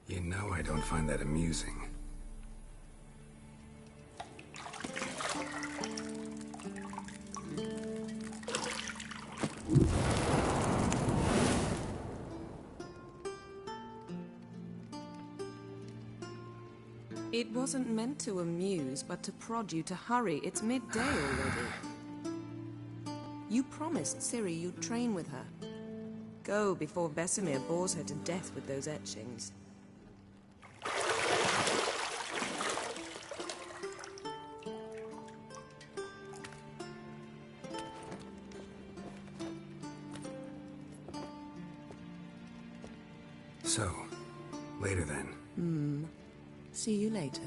You know I don't find that amusing. It wasn't meant to amuse, but to prod you to hurry. It's midday already. You promised Ciri you'd train with her. Go before Vesemir bores her to death with those etchings. So, later then. See you later.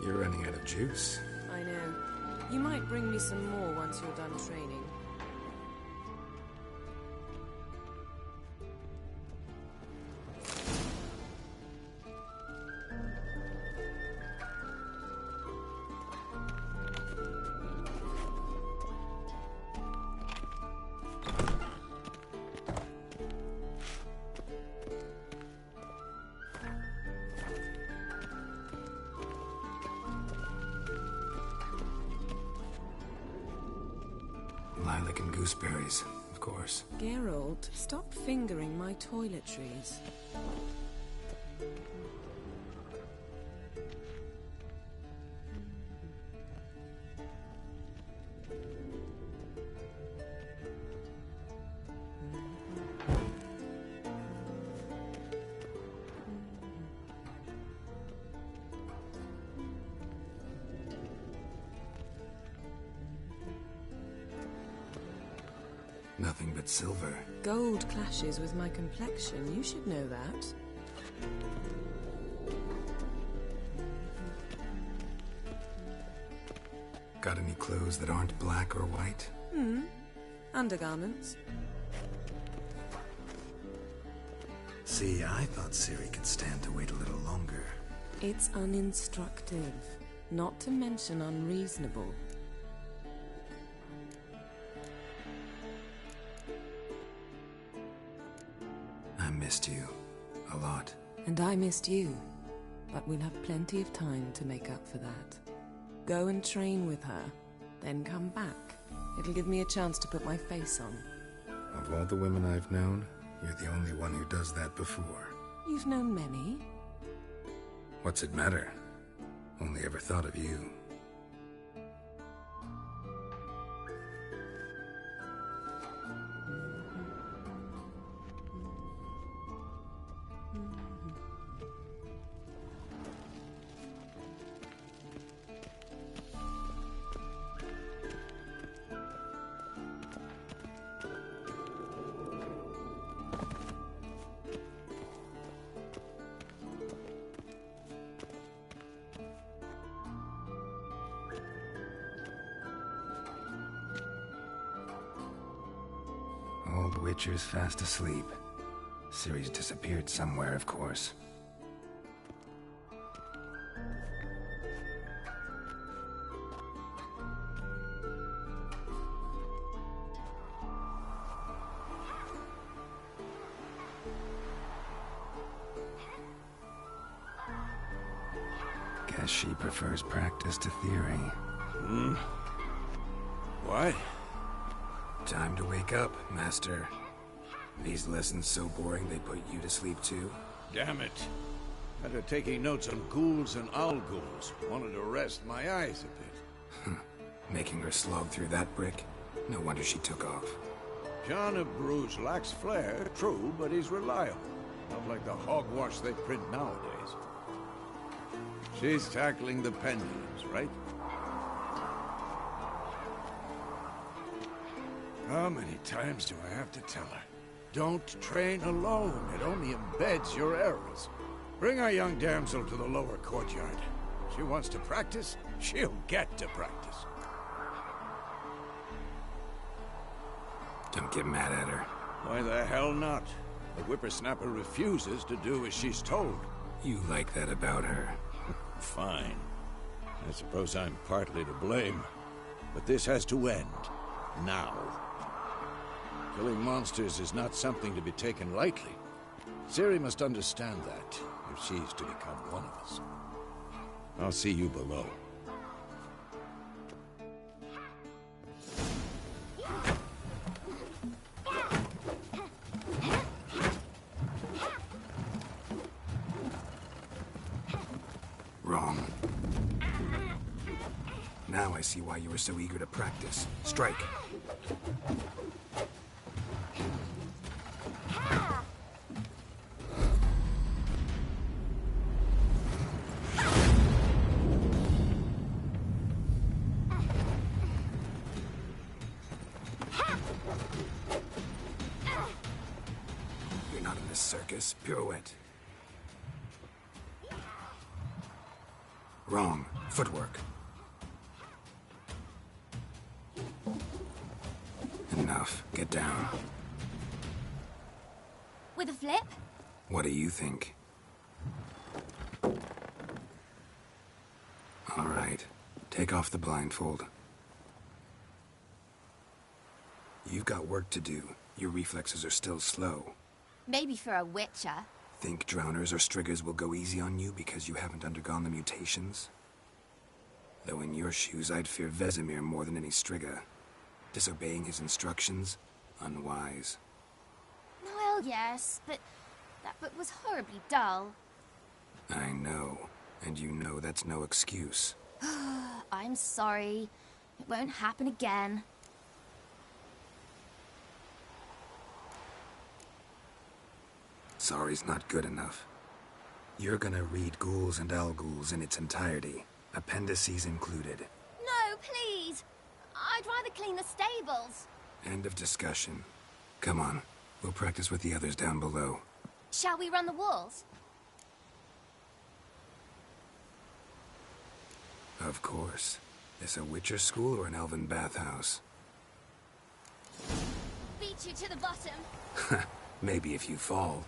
You're running out of juice. I know. You might bring me some more once you're done training. Lilac and gooseberries, of course. Geralt, stop fingering my toiletries. Nothing but silver. Gold clashes with my complexion. You should know that. Got any clothes that aren't black or white? Undergarments. See, I thought Ciri could stand to wait a little longer. It's uninstructive, not to mention unreasonable. I missed you. A lot. And I missed you. But we'll have plenty of time to make up for that. Go and train with her, then come back. It'll give me a chance to put my face on. Of all the women I've known, you're the only one who does that before. You've known many. What's it matter? Only ever thought of you. Old Witcher's fast asleep. Ciri's disappeared somewhere, of course. Guess she prefers practice to theory. What? Time to wake up, Master. These lessons so boring they put you to sleep too? Damn it. Had her taking notes on ghouls and owl ghouls. Wanted to rest my eyes a bit. Making her slog through that brick? No wonder she took off. John of Bruges lacks flair, true, but he's reliable. Not like the hogwash they print nowadays. She's tackling the pendulums, right? How many times do I have to tell her? Don't train alone. It only embeds your errors. Bring our young damsel to the lower courtyard. She wants to practice, she'll get to practice. Don't get mad at her. Why the hell not? The whippersnapper refuses to do as she's told. You like that about her. Fine. I suppose I'm partly to blame. But this has to end. Now. Killing monsters is not something to be taken lightly. Ciri must understand that, if she's to become one of us. I'll see you below. Wrong. Now I see why you were so eager to practice. Strike. You're not in this circus. Pirouette. Wrong. Footwork. Enough. Get down. With a flip? What do you think? All right. Take off the blindfold. You've got work to do. Your reflexes are still slow. Maybe for a witcher. Think drowners or striggers will go easy on you because you haven't undergone the mutations? Though in your shoes, I'd fear Vesemir more than any strigger. Disobeying his instructions? Unwise. Well, yes, but that book was horribly dull. I know. And you know that's no excuse. I'm sorry. It won't happen again. Sorry's not good enough. You're gonna read Ghouls and Owlghouls in its entirety, appendices included. No, please! I'd rather clean the stables. End of discussion. Come on, we'll practice with the others down below. Shall we run the walls? Of course. This a Witcher school or an elven bathhouse? Beat you to the bottom. Maybe if you fall.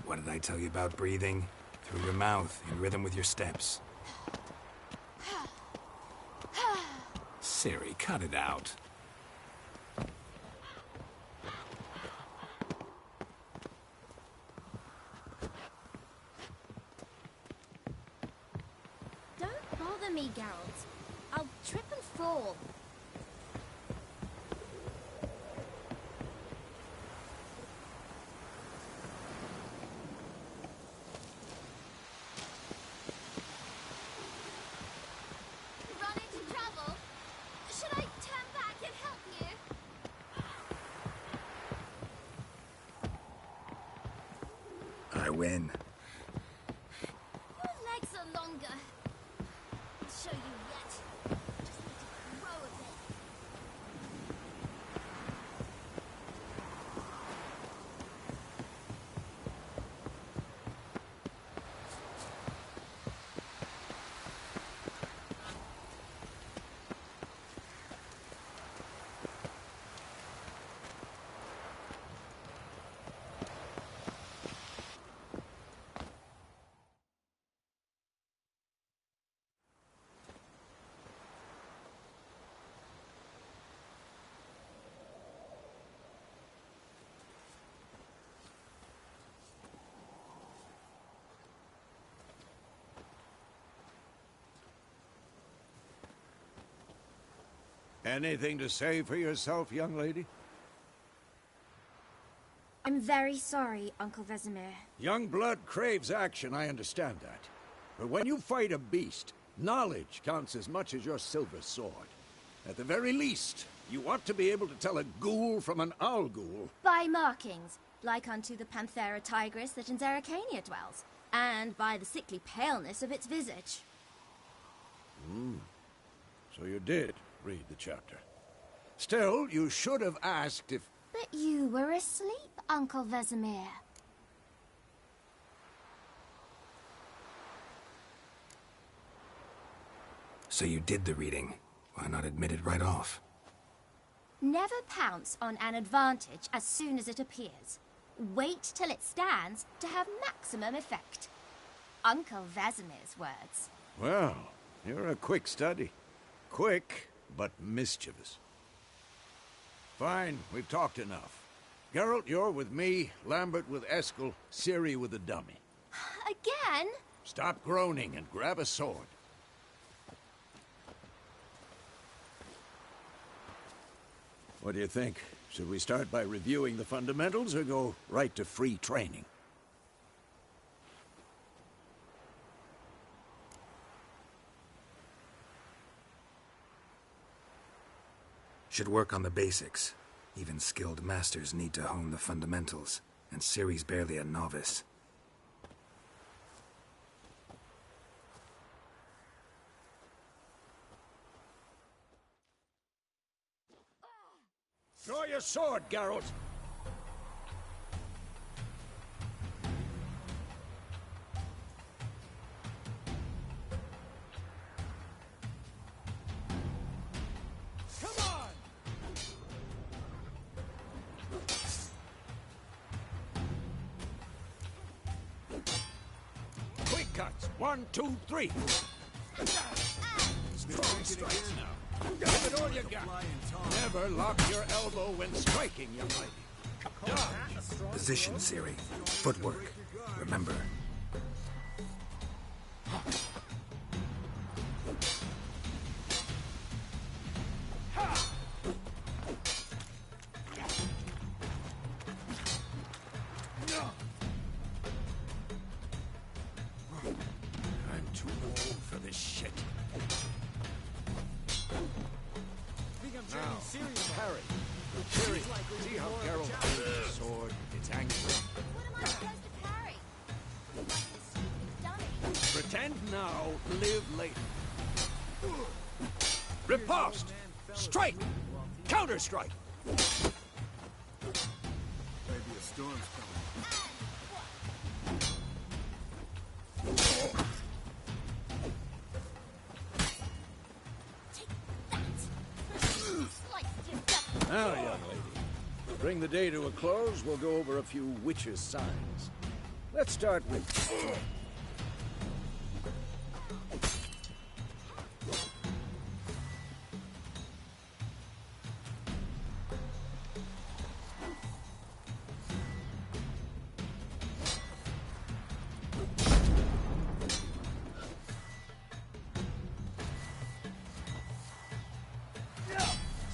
What did I tell you about breathing? Through your mouth, in rhythm with your steps. Ciri, cut it out. Don't bother me, Geralt. I'll trip and fall. Run into trouble? Should I turn back and help you? I win. Your legs are longer. I'll show you yet. Just need to grow a bit. Anything to say for yourself, young lady? I'm very sorry, Uncle Vesemir. Young blood craves action, I understand that. But when you fight a beast, knowledge counts as much as your silver sword. At the very least, you want to be able to tell a ghoul from an owl ghoul. By markings, like unto the Panthera tigris that in Zeracania dwells, and by the sickly paleness of its visage. So you did read the chapter. Still, you should have asked if... But you were asleep, Uncle Vesemir. So you did the reading. Why not admit it right off? Never pounce on an advantage as soon as it appears. Wait till it stands to have maximum effect. Uncle Vesemir's words. Well, you're a quick study. Quick, but mischievous. Fine, we've talked enough. Geralt, you're with me, Lambert with Eskel, Ciri with the dummy. Again? Stop groaning and grab a sword. What do you think? Should we start by reviewing the fundamentals or go right to free training? Should work on the basics. Even skilled masters need to hone the fundamentals, and Ciri's barely a novice. Draw your sword, Geralt! Come on! Quick cuts! 1, 2, 3! Strong strikes now. Give it all you got. Never lock your elbow when striking, young lady. Dodge. Position, Ciri. Footwork. Remember. I'm too old for this shit. Now, parry. Ciri, see how Geralt holds the sword? It's angry. What am I supposed to parry? Like this stupid dummy. Pretend now, live later. Riposte! Strike! Counter-strike! Maybe a storm's coming. Now, young lady, to bring the day to a close, we'll go over a few witches' signs. Let's start with...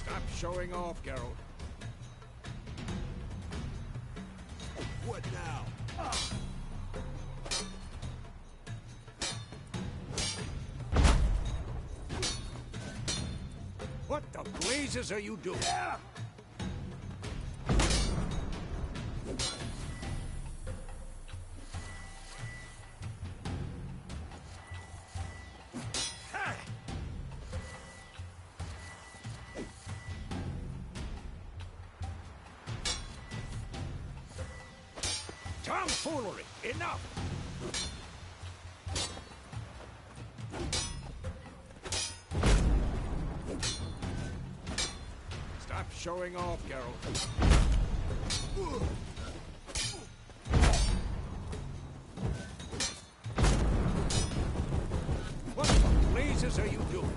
Stop showing off, Geralt. What now? What the blazes are you doing? Tomfoolery! Enough! Stop showing off, Geralt. What the blazes are you doing?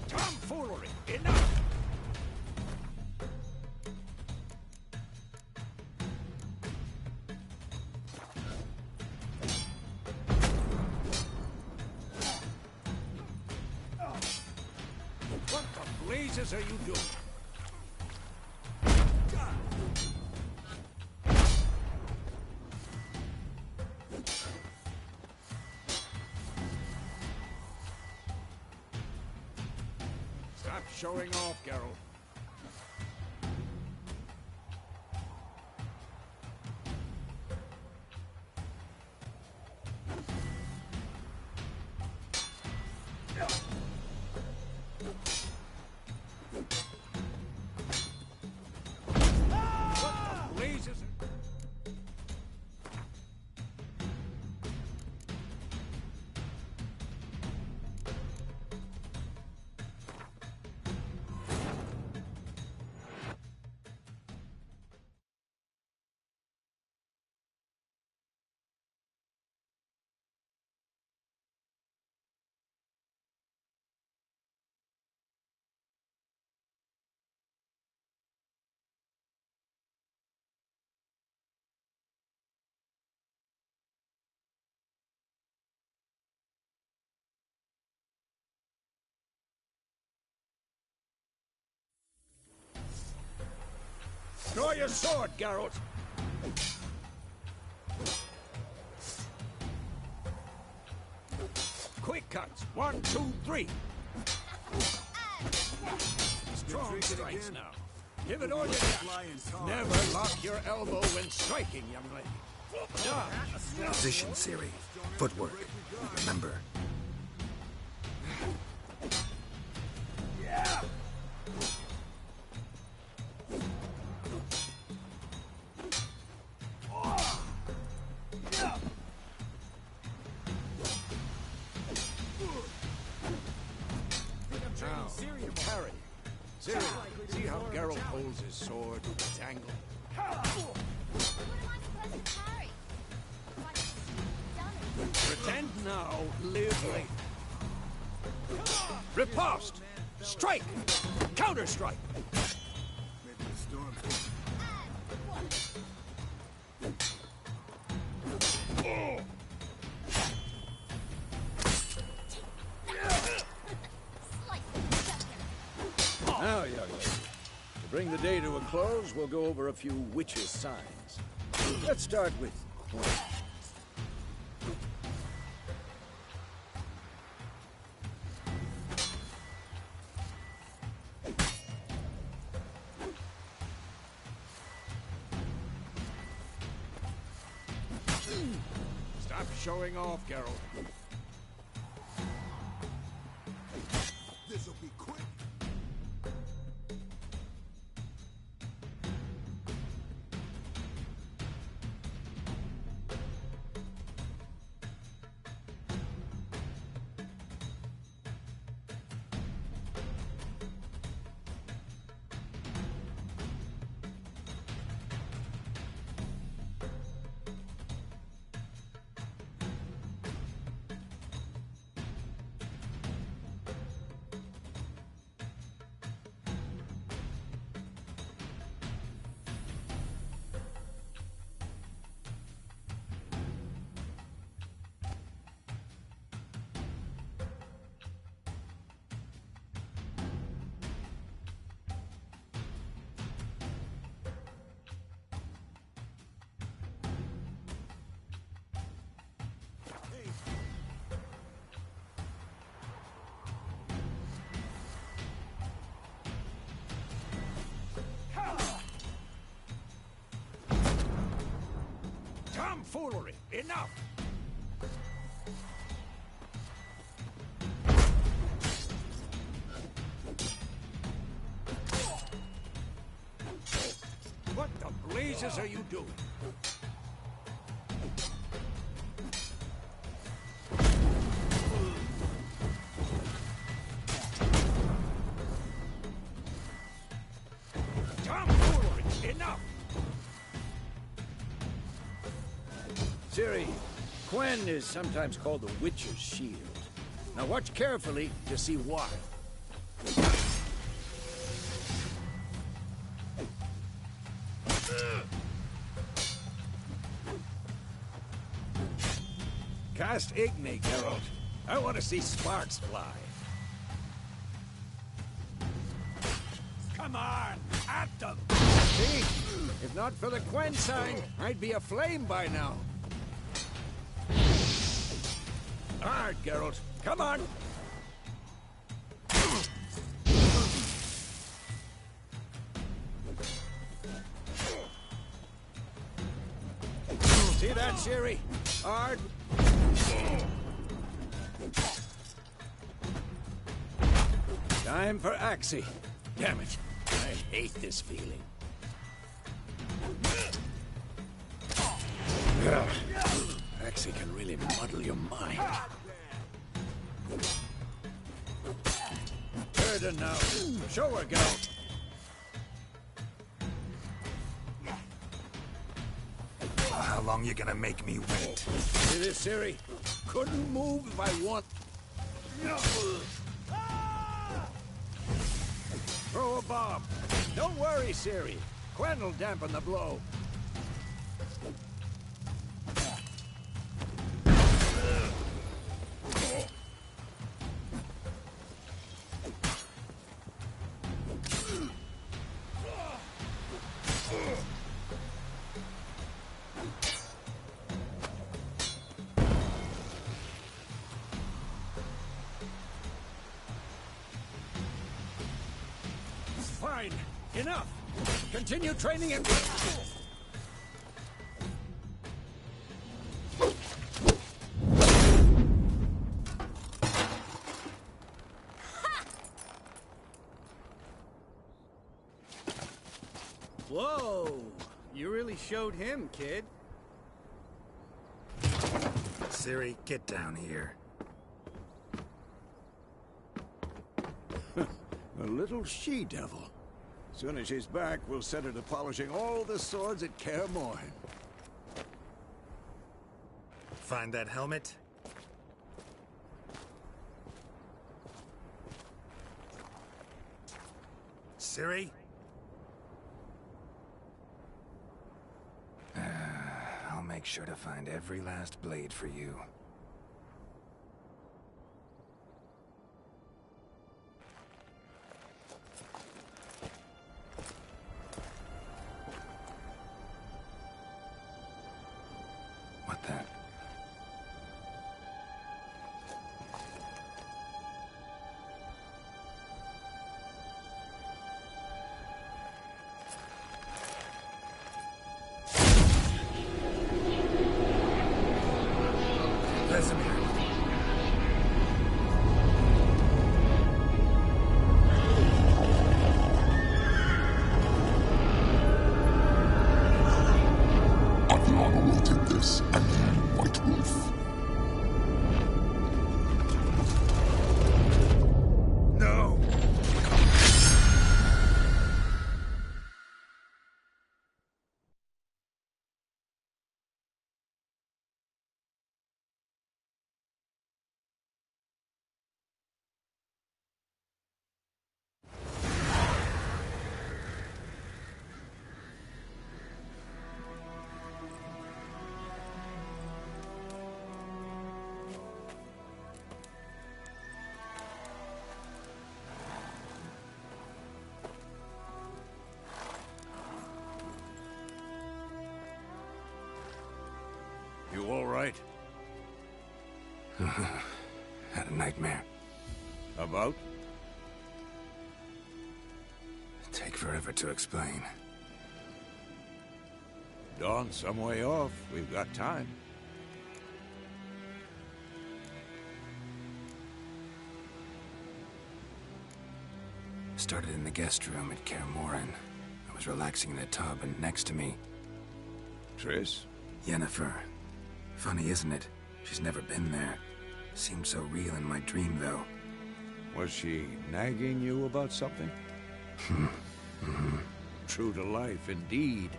Tomfoolery! Enough! blazes are you doing? Stop showing off, Geralt. What the blazes? Draw your sword, Geralt! Quick cuts! 1, 2, 3! Strong strikes now. Give it all you got. Flying tar. Never lock your elbow when striking, young lady. Dodge! Position, Ciri. Footwork. Remember. Now, parry. Ciri, see how Geralt holds his sword with its angle? What am I supposed to parry? Like, done it. Pretend now, live later. Riposte! Strike! Counter-strike! Maybe the storm's Now, young lady, to bring the day to a close, we'll go over a few witches' signs. Let's start with Quinn. Stop showing off, Geralt. This'll be quick. Tomfoolery! Enough! What the blazes are you doing? Tomfoolery! Enough! Ciri, Quinn is sometimes called the Witcher's Shield. Now watch carefully to see why. Cast Igni, Geralt. I want to see sparks fly. Come on, at them! See? If not for the Quen sign, I'd be aflame by now. Hard, Geralt. Come on! See that, Ciri? Hard. Time for Axie. Damn it. I hate this feeling. Axie can really muddle your mind. Burden now. Show her, Geralt. How long you gonna make me wait? See this, Ciri? Couldn't move if I want. Throw a bomb. Don't worry, Ciri. Quen will dampen the blow. Fine. Enough. Continue training and... Whoa! You really showed him, kid. Ciri, get down here. A little she-devil. Soon as she's back, we'll set her to polishing all the swords at Kaer Morhen. Find that helmet? Ciri? I'll make sure to find every last blade for you. What the? Vesemir. Aviana will take this, and you, White Wolf. No! You all right? Had a nightmare. About? Take forever to explain. Dawn's some way off. We've got time. Started in the guest room at Kaer Morhen. I was relaxing in a tub, and next to me, Triss? Yennefer. Funny, isn't it? She's never been there. Seemed so real in my dream, though. Was she nagging you about something? True to life, indeed.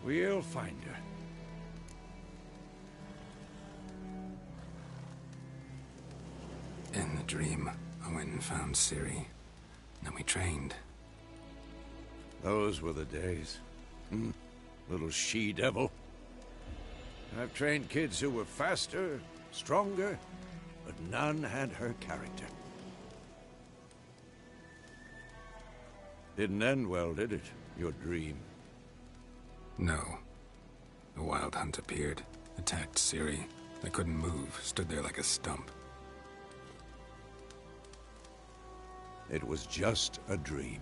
We'll find her. In the dream, I went and found Ciri. Then we trained. Those were the days. Little she-devil. I've trained kids who were faster, stronger, but none had her character. Didn't end well, did it? Your dream? No. A wild hunt appeared, attacked Ciri. I couldn't move, stood there like a stump. It was just a dream.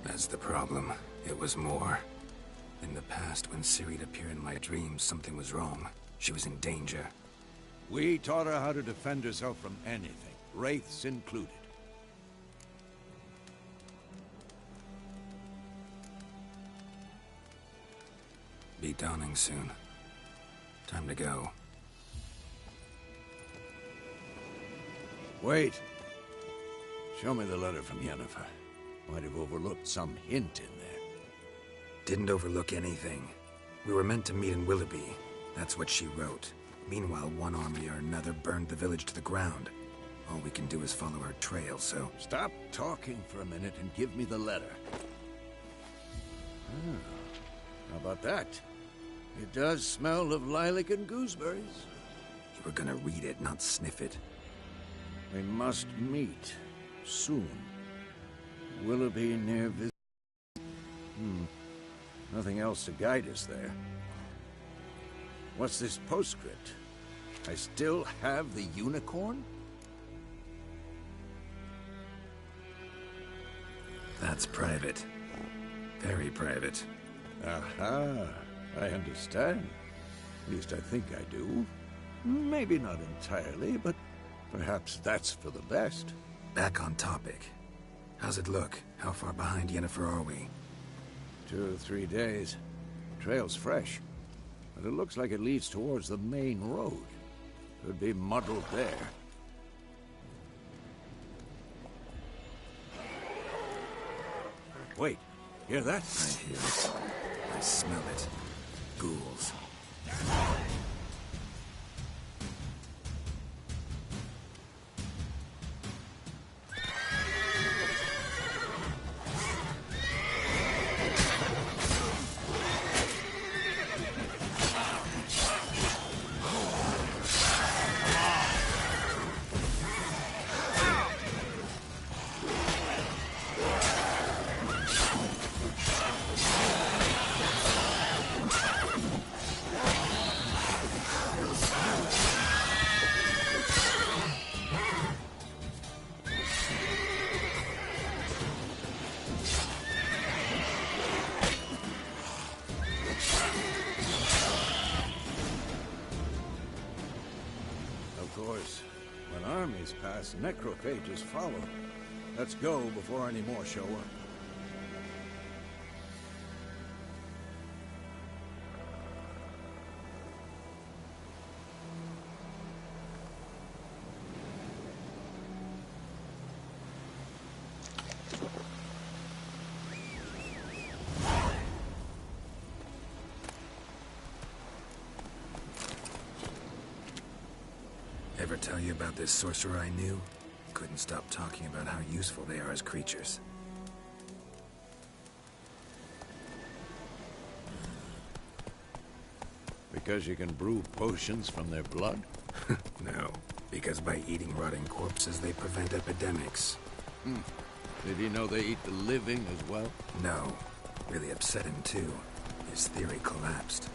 That's the problem. It was more. In the past, when Ciri'd appear in my dreams, something was wrong. She was in danger. We taught her how to defend herself from anything, wraiths included. Be dawning soon. Time to go. Wait. Show me the letter from Yennefer. Might have overlooked some hint in there. Didn't overlook anything. We were meant to meet in Willoughby. That's what she wrote. Meanwhile, one army or another burned the village to the ground. All we can do is follow her trail, so... Stop talking for a minute and give me the letter. How about that? It does smell of lilac and gooseberries. You were gonna read it, not sniff it. We must meet. Soon. Willoughby near Nothing else to guide us there. What's this postscript? I still have the unicorn? That's private. Very private. Aha, I understand. At least I think I do. Maybe not entirely, but perhaps that's for the best. Back on topic. How's it look? How far behind Yennefer are we? 2 or 3 days. Trail's fresh, but it looks like it leads towards the main road. Could be muddled there. Wait, hear that? I hear it. I smell it. Ghouls. Necrophages follow. Let's go before any more show up. Ever tell you about this sorcerer I knew? Couldn't stop talking about how useful they are as creatures. Because you can brew potions from their blood? No, because by eating rotting corpses, they prevent epidemics. Did he know they eat the living as well? No. Really upset him, too. His theory collapsed.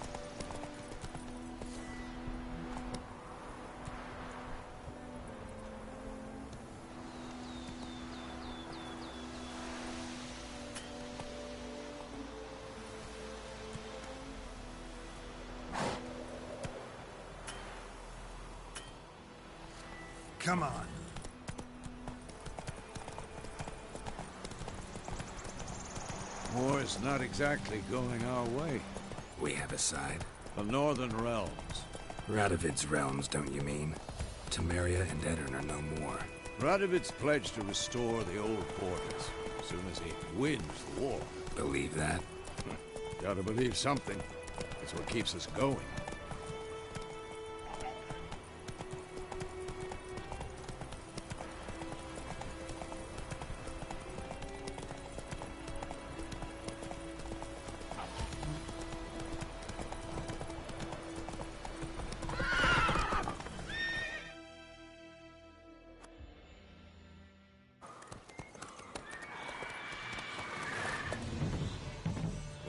Come on. War's not exactly going our way. We have a side. The Northern Realms. Radovid's realms, don't you mean? Temeria and Edirn are no more. Radovid's pledged to restore the old borders as soon as he wins the war. Believe that? Gotta believe something. It's what keeps us going.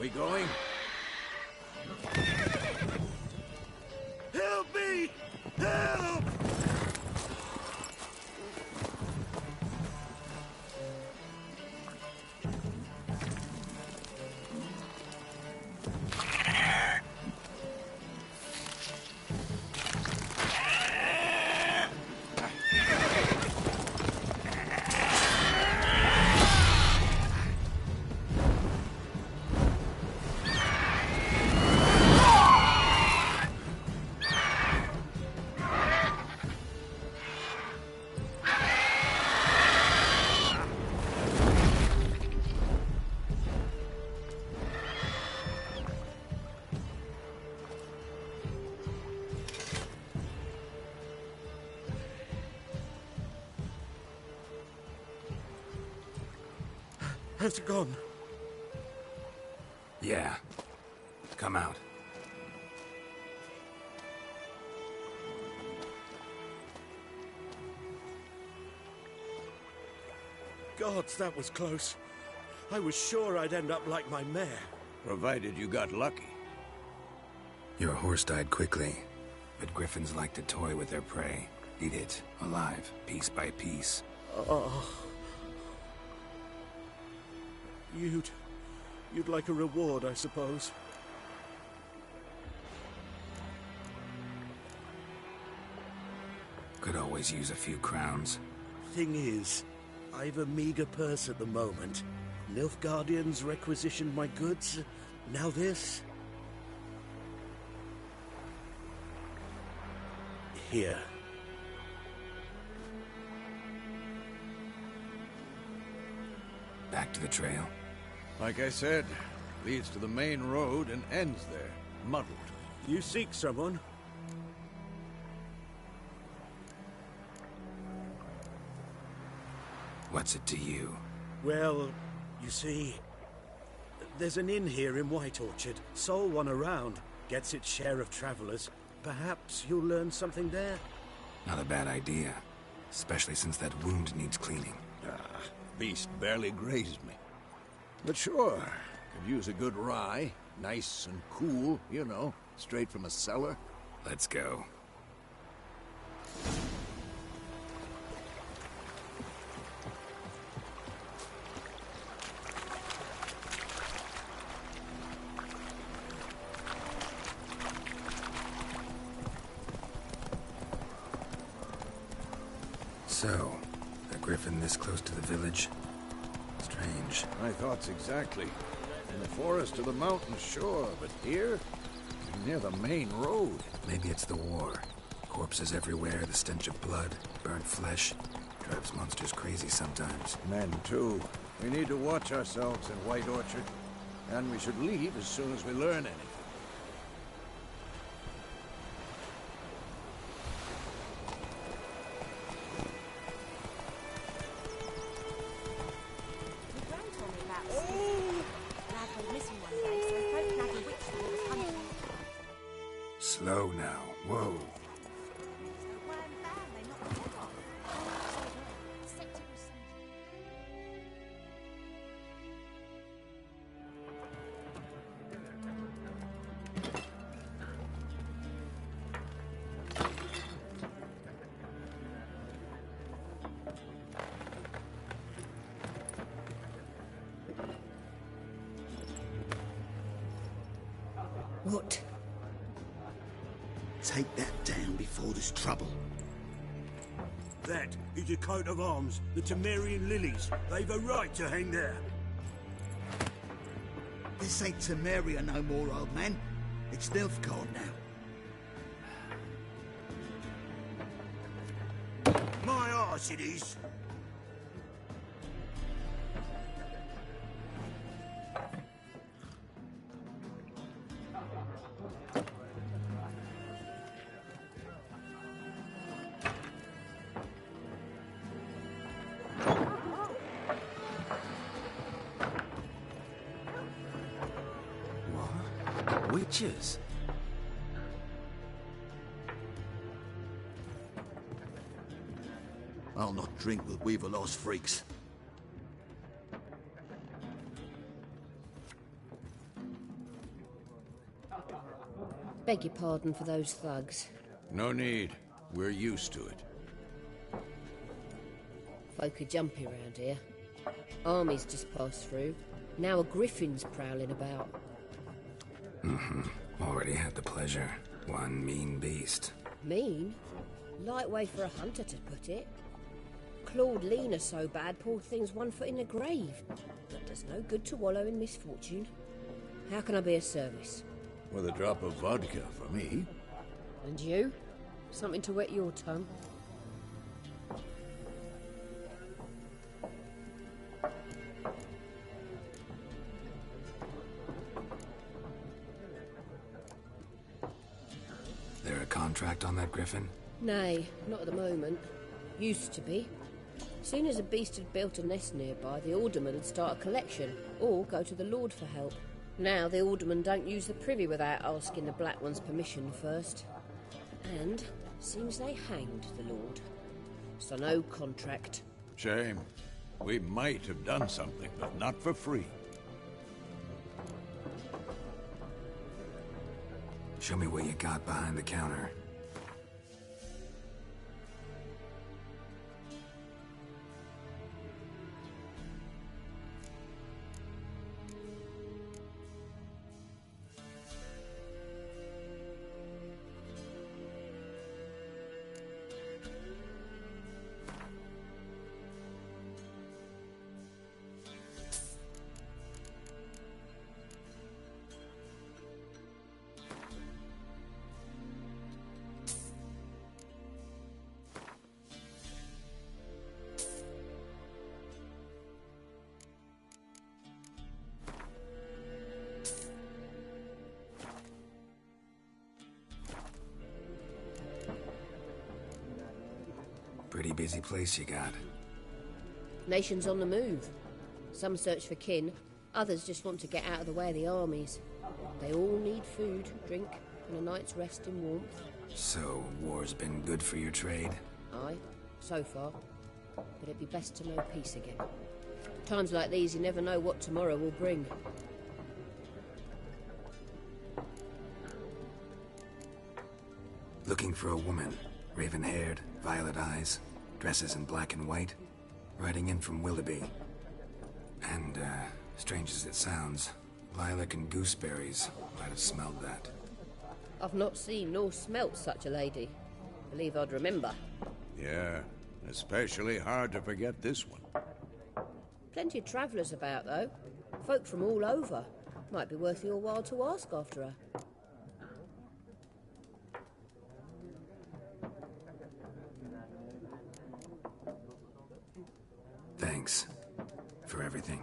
We going? Help me! Help! Has it gone? Yeah. Come out. Gods, that was close. I was sure I'd end up like my mare. Provided you got lucky. Your horse died quickly, but griffins like to toy with their prey. Eat it, alive, piece by piece. Oh. You'd like a reward, I suppose. Could always use a few crowns. Thing is, I've a meager purse at the moment. Nilfgaardians requisitioned my goods. Now this. Here. Back to the trail. Like I said, leads to the main road and ends there, muddled. You seek someone? What's it to you? Well, you see, there's an inn here in White Orchard. Sole one around. Gets its share of travelers. Perhaps you'll learn something there? Not a bad idea. Especially since that wound needs cleaning. Beast barely grazed me. But sure, could use a good rye. Nice and cool, you know, straight from a cellar. Let's go. So, a griffin this close to the village? Strange. My thoughts exactly. In the forest or the mountains, sure, but here? Near the main road. Maybe it's the war. Corpses everywhere, the stench of blood, burnt flesh. Drives monsters crazy sometimes. Men, too. We need to watch ourselves in White Orchard. And we should leave as soon as we learn anything. Slow now. Whoa. What? Take that down before there's trouble. That is a coat of arms, the Temerian lilies. They've a right to hang there. This ain't Temeria no more, old man. It's Nilfgaard now. My arse it is. Witches? I'll not drink with Weaverlost freaks. Beg your pardon for those thugs. No need. We're used to it. Folk are jumpy around here. Armies just passed through. Now a griffin's prowling about. Already had the pleasure. One mean beast. Mean? Light way for a hunter to put it. Clawed Lena so bad, poor thing's 1 foot in the grave. But does no good to wallow in misfortune. How can I be of service? With a drop of vodka for me. And you? Something to wet your tongue? There a contract on that griffin? Nay, not at the moment. Used to be. Soon as a beast had built a nest nearby, the alderman would start a collection, or go to the Lord for help. Now the aldermen don't use the privy without asking the Black One's permission first. And seems they hanged the Lord. So no contract. Shame. We might have done something, but not for free. Show me what you got behind the counter. Pretty busy place you got. Nations on the move. Some search for kin, others just want to get out of the way of the armies. They all need food, drink, and a night's rest in warmth. So, war's been good for your trade? Aye, so far. But it'd be best to know peace again. Times like these, you never know what tomorrow will bring. Looking for a woman. Raven-haired, violet eyes, dresses in black and white. Riding in from Willoughby. And, strange as it sounds, lilac and gooseberries might have smelled that. I've not seen nor smelt such a lady. Believe I'd remember. Yeah, especially hard to forget this one. Plenty of travellers about, though. Folk from all over. Might be worth your while to ask after her. Thanks for everything.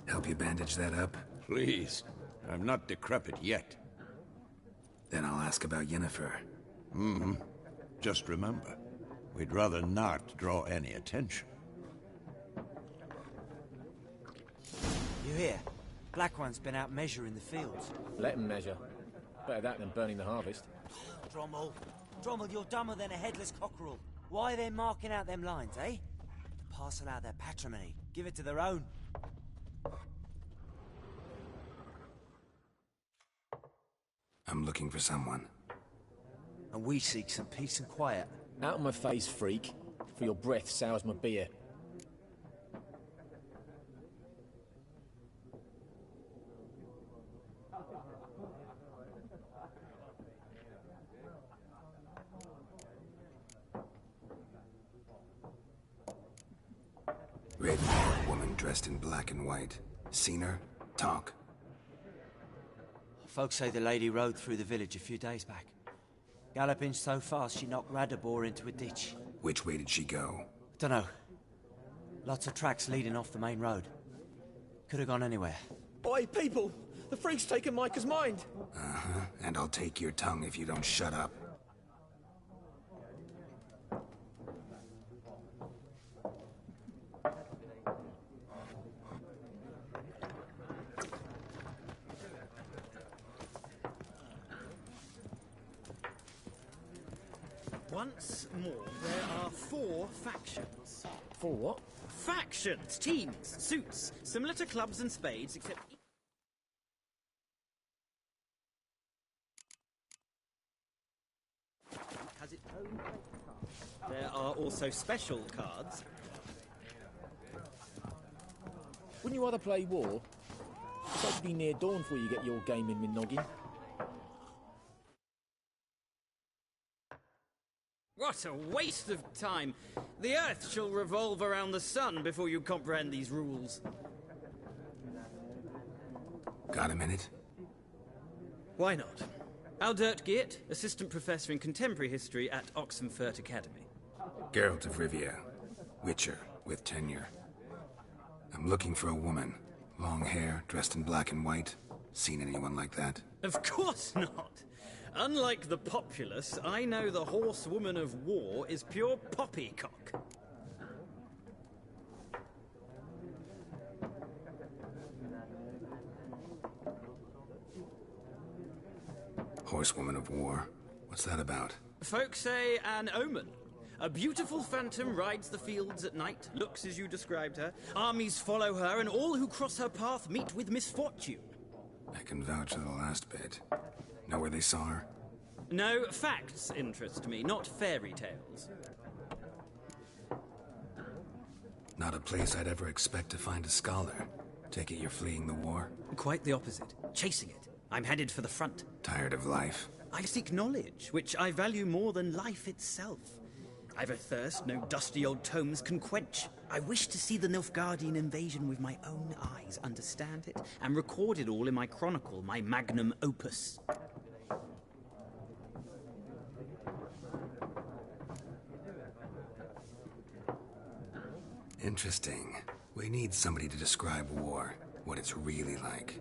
Help you bandage that up? Please. I'm not decrepit yet. Then I'll ask about Yennefer. Just remember, we'd rather not draw any attention. You hear? Black One's been out measuring the fields. Let him measure. Better that than burning the harvest. Drommel. Drommel, you're dumber than a headless cockerel. Why are they marking out them lines, eh? To parcel out their patrimony. Give it to their own. I'm looking for someone. And we seek some peace and quiet. Out of my face, freak. For your breath sours my beer. Raven-haired woman dressed in black and white. Seen her? Talk. Folks say the lady rode through the village a few days back. Galloping so fast she knocked Radabor into a ditch. Which way did she go? Dunno. Lots of tracks leading off the main road. Could have gone anywhere. Oi, people! The freak's taken Micah's mind! Uh-huh. And I'll take your tongue if you don't shut up. Once more, there are 4 factions. 4 what? Factions, teams, suits, similar to clubs and spades, except... has its own cards. There are also special cards. Wouldn't you rather play war? It's like to be near dawn before you get your game in with noggin. What a waste of time! The Earth shall revolve around the sun before you comprehend these rules. Got a minute? Why not? Aldert Geert, Assistant Professor in Contemporary History at Oxenfurt Academy. Geralt of Rivia, Witcher with tenure. I'm looking for a woman. Long hair, dressed in black and white. Seen anyone like that? Of course not! Unlike the populace, I know the horsewoman of war is pure poppycock. Horsewoman of war? What's that about? Folks say an omen. A beautiful phantom rides the fields at night, looks as you described her. Armies follow her, and all who cross her path meet with misfortune. I can vouch for the last bit. Know where they saw her? No, facts interest me, not fairy tales. Not a place I'd ever expect to find a scholar. Take it you're fleeing the war? Quite the opposite. Chasing it. I'm headed for the front. Tired of life? I seek knowledge, which I value more than life itself. I've a thirst no dusty old tomes can quench. I wish to see the Nilfgaardian invasion with my own eyes, understand it, and record it all in my chronicle, my magnum opus. Interesting. We need somebody to describe war, what it's really like.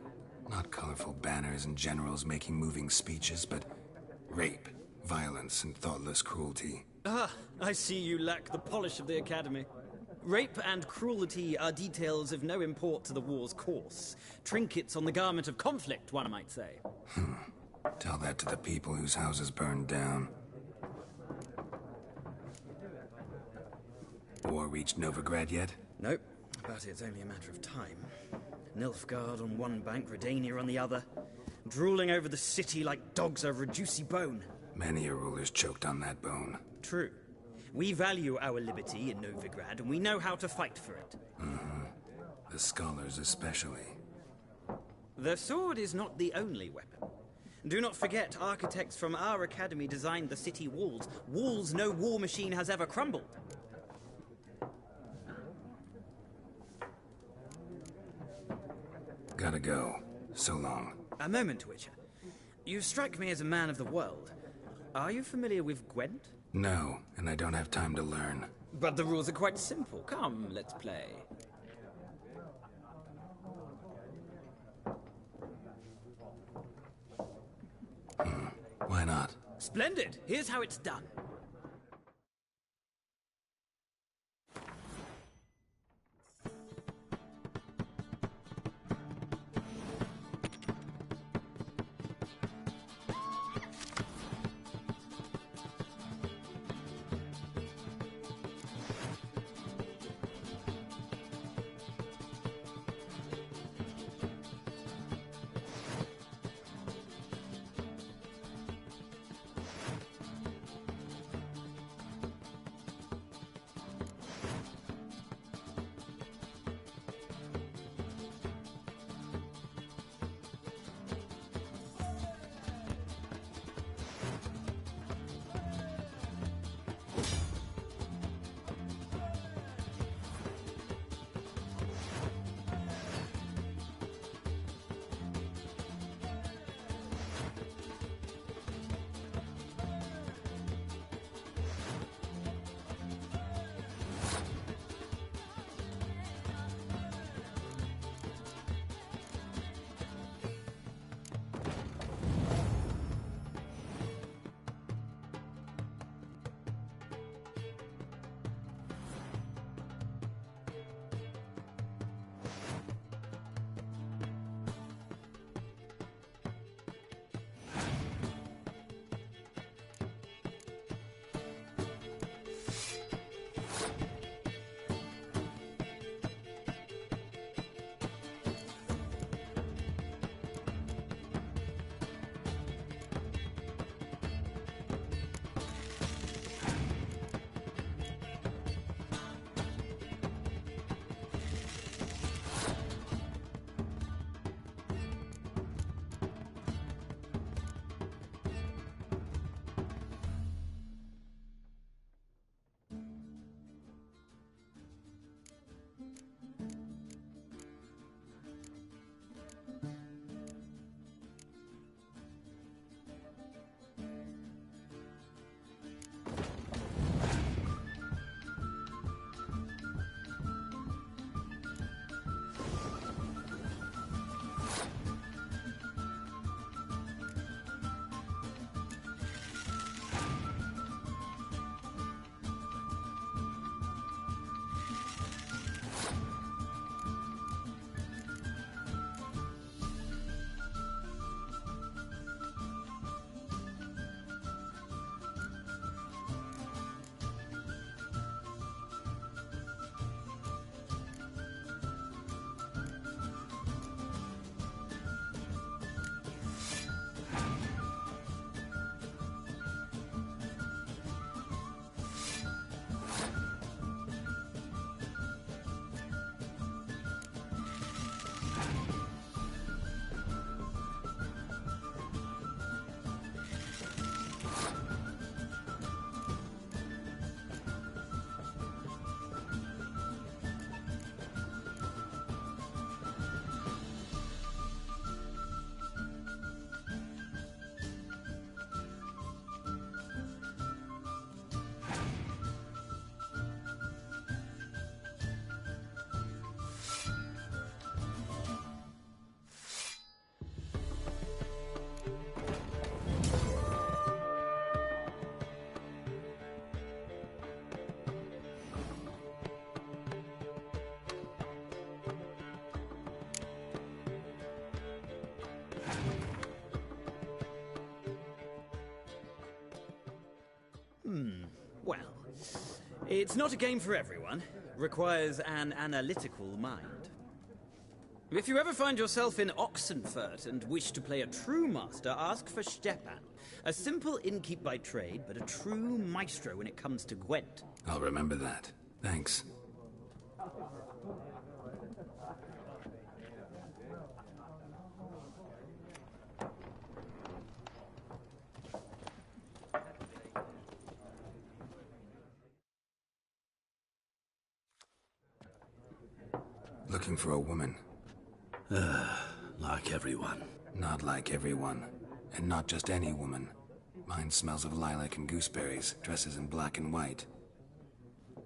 Not colorful banners and generals making moving speeches, but rape, violence, and thoughtless cruelty. Ah, I see you lack the polish of the Academy. Rape and cruelty are details of no import to the war's course. Trinkets on the garment of conflict, one might say. Tell that to the people whose houses burned down. War reached Novigrad yet? Nope, but it's only a matter of time. Nilfgaard on one bank, Redania on the other. Drooling over the city like dogs over a juicy bone. Many a ruler's choked on that bone. True. We value our liberty in Novigrad, and we know how to fight for it. The scholars especially. The sword is not the only weapon. Do not forget, architects from our academy designed the city walls. Walls no war machine has ever crumbled. Gotta go. So long. A moment, Witcher. You strike me as a man of the world. Are you familiar with Gwent? No, and I don't have time to learn. But the rules are quite simple. Come, let's play. Why not? Splendid! Here's how it's done. It's not a game for everyone. Requires an analytical mind. If you ever find yourself in Oxenfurt and wish to play a true master, ask for Stepan. A simple innkeep by trade, but a true maestro when it comes to Gwent. I'll remember that. Thanks. Looking for a woman. Like everyone. Not like everyone. And not just any woman. Mine smells of lilac and gooseberries, dresses in black and white.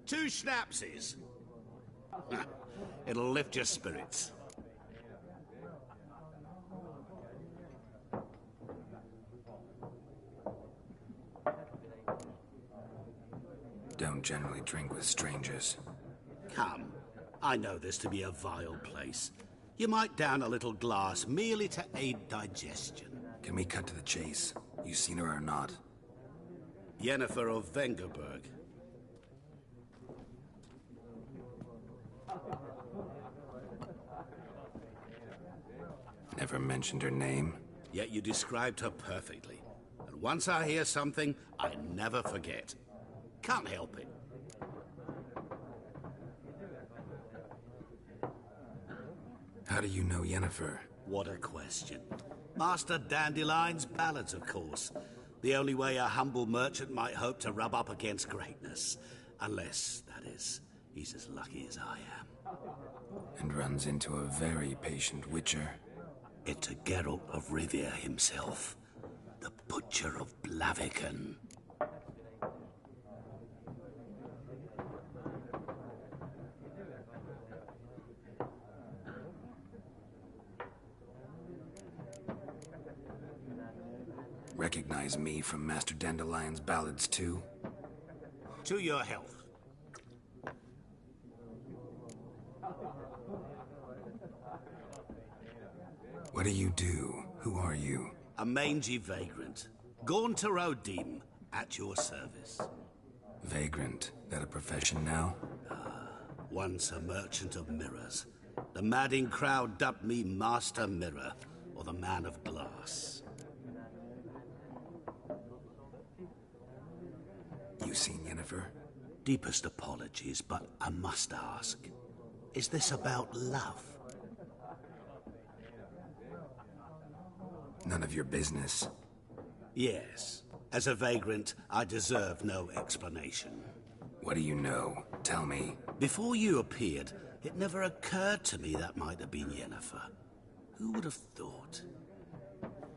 2 schnapsies. It'll lift your spirits. Don't generally drink with strangers. Come. I know this to be a vile place. You might down a little glass merely to aid digestion. Can we cut to the chase? You seen her or not? Yennefer of Vengerberg. Never mentioned her name. Yet you described her perfectly. And once I hear something, I never forget. Can't help it. How do you know Yennefer? What a question. Master Dandelion's ballads, of course. The only way a humble merchant might hope to rub up against greatness. Unless, that is, he's as lucky as I am. And runs into a very patient witcher. Into Geralt of Rivia himself. The Butcher of Blaviken. Recognize me from Master Dandelion's ballads, too? To your health. What do you do? Who are you? A mangy vagrant. Gone to Rodim, at your service. Vagrant? That a profession now? Once a merchant of mirrors. The madding crowd dubbed me Master Mirror, or the Man of Glass. You seen Yennefer? Deepest apologies, but I must ask. Is this about love? None of your business. Yes. As a vagrant, I deserve no explanation. What do you know? Tell me. Before you appeared, it never occurred to me that might have been Yennefer. Who would have thought?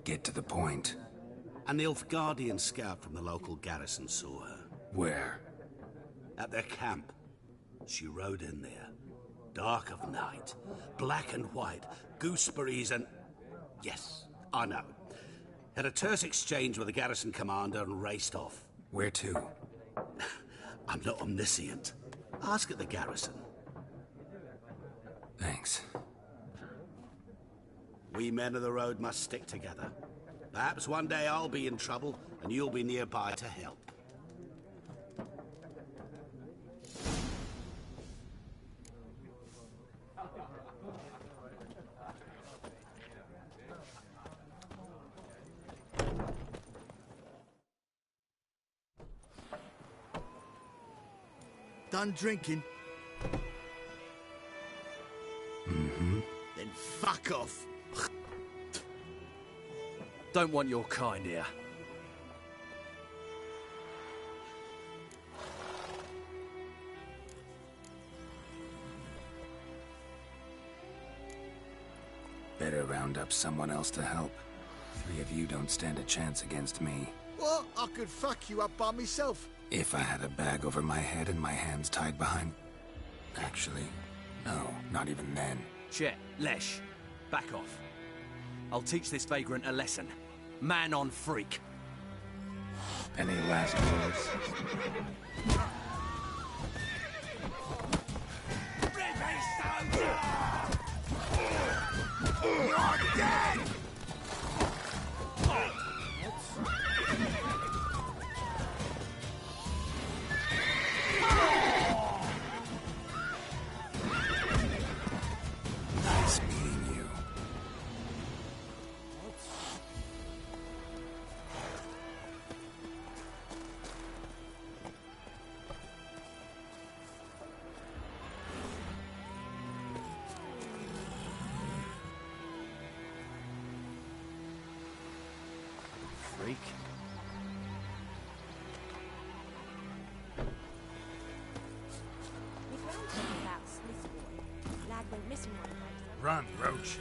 Get to the point. An Nilfgaardian scout from the local garrison saw her. Where? At their camp. She rode in there. Dark of night. Black and white. Gooseberries and... Yes, I know. Had a terse exchange with the garrison commander and raced off. Where to? I'm not omniscient. Ask at the garrison. Thanks. We men of the road must stick together. Perhaps one day I'll be in trouble and you'll be nearby to help. Done drinking? Mm-hmm. Then fuck off. Don't want your kind here. Better round up someone else to help. 3 of you don't stand a chance against me. What? I could fuck you up by myself. If I had a bag over my head and my hands tied behind... Actually, no, not even then. Chet, Lesh, back off. I'll teach this vagrant a lesson. Man on freak. Any last words? You're dead! freak. Run, Roach.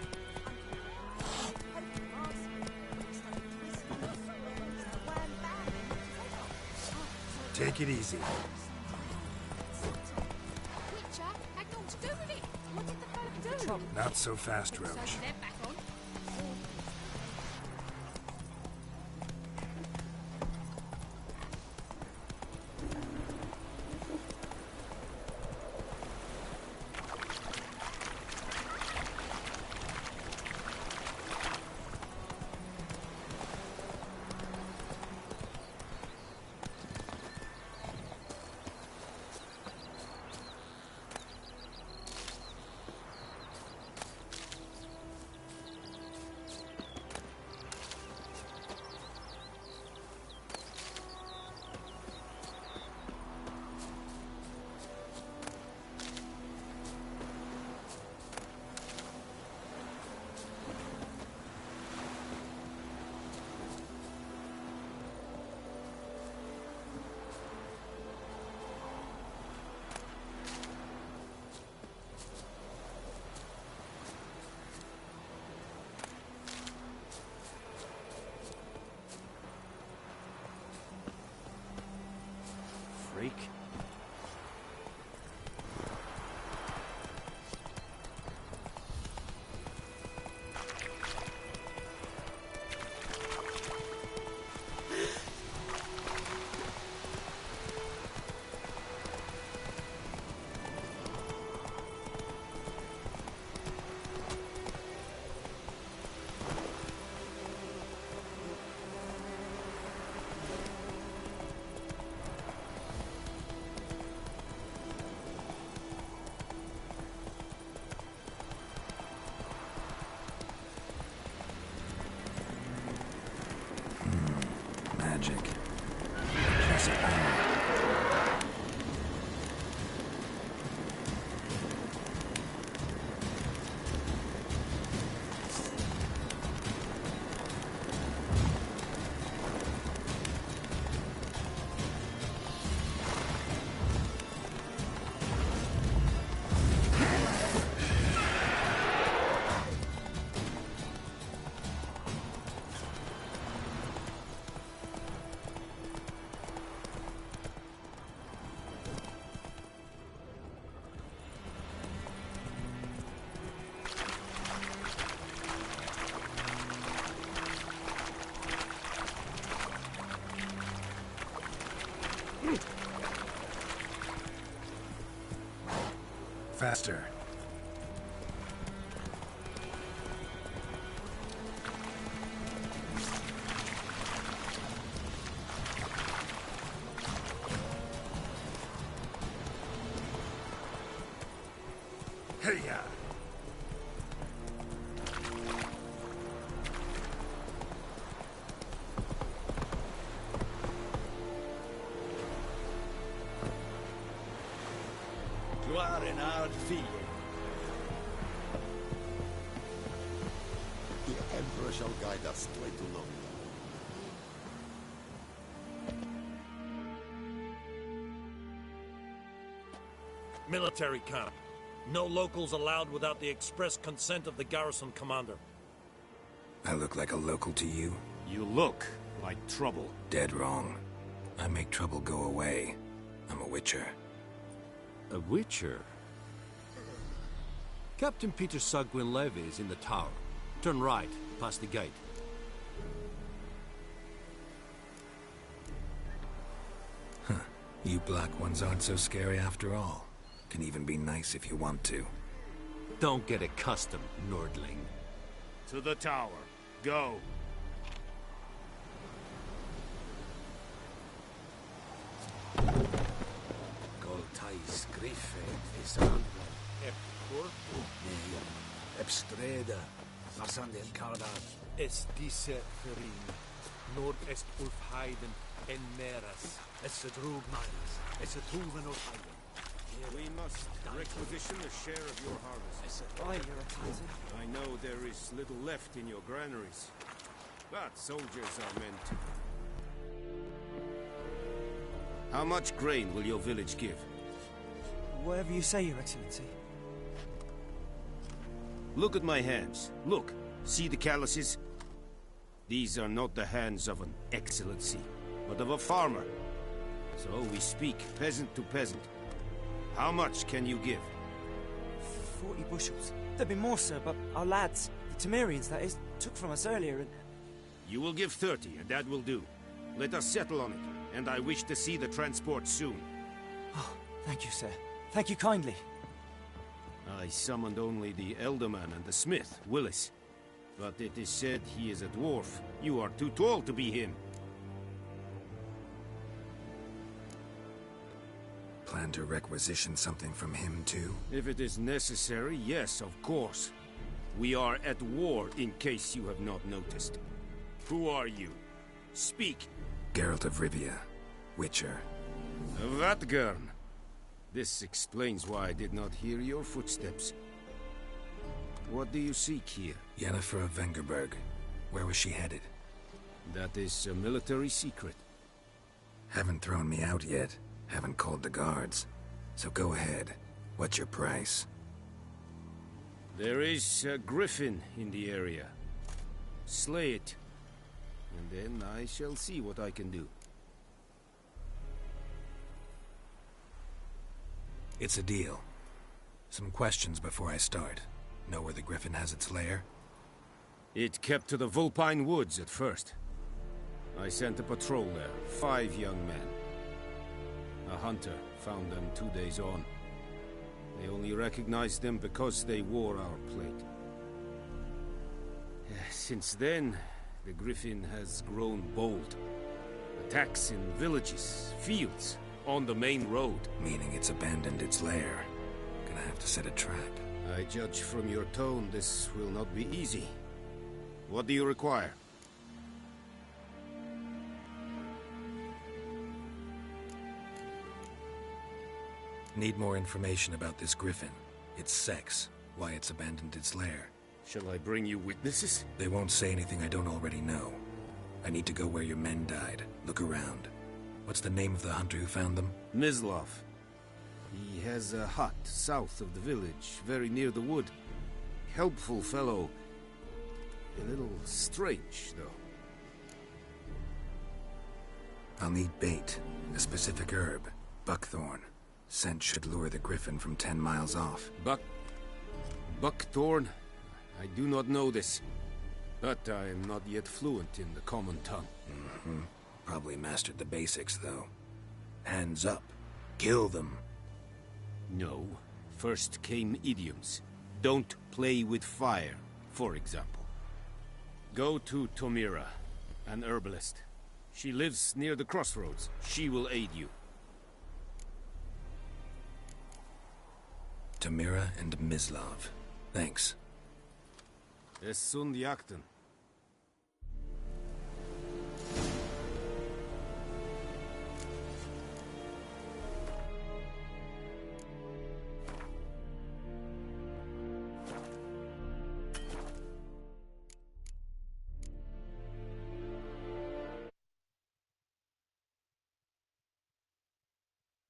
Take it easy. Not so fast, Roach. Freak. Magic. Piece of power. Faster. Hey-ya! You are an hard feeling. The Emperor shall guide us to a long. Military camp. No locals allowed without the express consent of the garrison commander. I look like a local to you? You look like trouble. Dead wrong. I make trouble go away. I'm a witcher. A witcher? Captain Peter Sagwin Levy is in the tower. Turn right, past the gate. Huh. You black ones aren't so scary after all. Can even be nice if you want to. Don't get accustomed, Nordling. To the tower. Go. Goltais griffe esand. Ep corpo. Ep streda. Farsand el cardad. Es disse ferin. Nord est ulf heiden en meras. Es drug miles. Es truven of heiden. We must requisition a share of your harvest. Why, you're a Titan? I know there is little left in your granaries. But soldiers are meant to. How much grain will your village give? Whatever you say, Your Excellency. Look at my hands. Look. See the calluses? These are not the hands of an excellency, but of a farmer. So we speak peasant to peasant. How much can you give? 40 bushels. There'd be more, sir, but our lads, the Temerians, that is, took from us earlier and... You will give 30, and that will do. Let us settle on it, and I wish to see the transport soon. Oh, thank you, sir. Thank you kindly. I summoned only the Elderman and the smith, Willis. But it is said he is a dwarf. You are too tall to be him. Plan to requisition something from him, too? If it is necessary, yes, of course. We are at war, in case you have not noticed. Who are you? Speak. Geralt of Rivia, Witcher. Vatgern. This explains why I did not hear your footsteps. What do you seek here? Yennefer of Vengerberg. Where was she headed? That is a military secret. Haven't thrown me out yet. Haven't called the guards. So go ahead. What's your price? There is a griffin in the area. Slay it. And then I shall see what I can do. It's a deal. Some questions before I start. Know where the griffin has its lair? It kept to the Vulpine Woods at first. I sent a patrol there, 5 young men. A hunter found them 2 days on. They only recognized them because they wore our plate. Since then, the griffin has grown bold. Attacks in villages, fields, on the main road. Meaning it's abandoned its lair. Gonna have to set a trap. I judge from your tone this will not be easy. What do you require? Need more information about this griffin. Its sex, why it's abandoned its lair. Shall I bring you witnesses? They won't say anything I don't already know. I need to go where your men died. Look around. What's the name of the hunter who found them? Mislav. He has a hut south of the village, very near the wood. Helpful fellow. A little strange, though. I'll need bait. A specific herb. Buckthorn. Scent should lure the griffin from 10 miles off. Buckthorn? I do not know this. But I am not yet fluent in the common tongue. Probably mastered the basics, though. Hands up. Kill them. No. First came idioms. Don't play with fire, for example. Go to Tomira, an herbalist. She lives near the crossroads. She will aid you. Tomira and Mislav. Thanks. Es sund jakten.